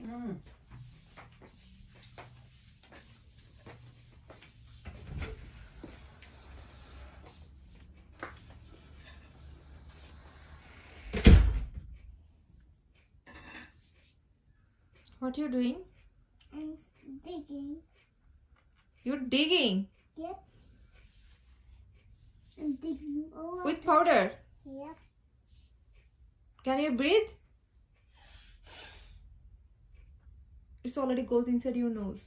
Mm. What you doing? I'm digging. You're digging? Yep. I'm digging all With powder? Yep. Can you breathe? It already goes inside your nose.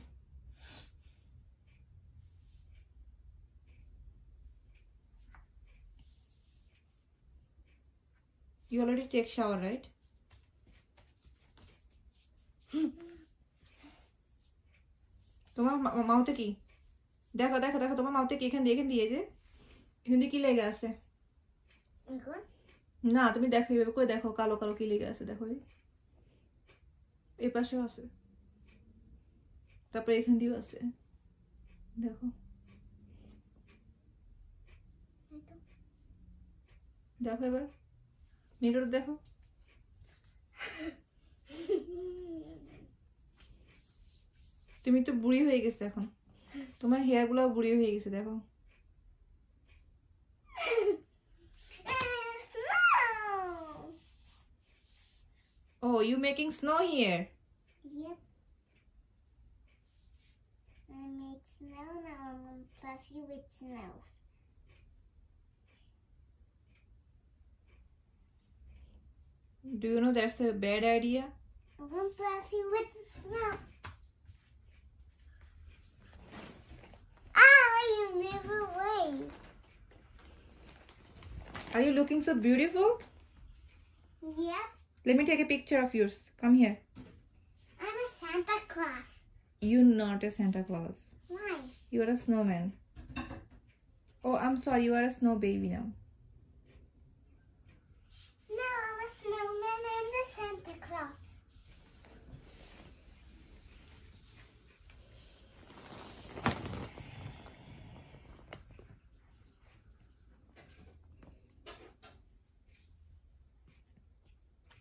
You already take shower, right? তোমার মাউথে কি? দেখো দেখো দেখো তোমার মাউথে কি এখান দিয়ে যে হিন্দি কি লেগে আছে? না তুমি দেখো এইভাবে করে দেখো কালো কালো কি লেগে আছে দেখো এই পাশেও আছে তারপরে এখান দিয়েও আছে দেখো দেখো এবার মিরর দেখো তুমি তো বুড়ি হয়ে গেছে এখন তোমার হেয়ার গুলো বুড়ি হয়ে গেছে দেখো Oh, you making snow here? Yep. I make snow now. I'm gonna plus you with snow. Do you know that's a bad idea? I'm gonna plus you with snow. You never wait. Are you looking so beautiful? Yep. Let me take a picture of yours. Come here. I'm a Santa Claus. You're not a Santa Claus. Why? You are a snowman. Oh, I'm sorry. You are a snow baby now. No, I'm a snowman and a Santa Claus.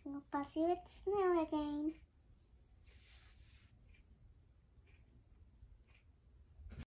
I'm gonna plus you with snow again.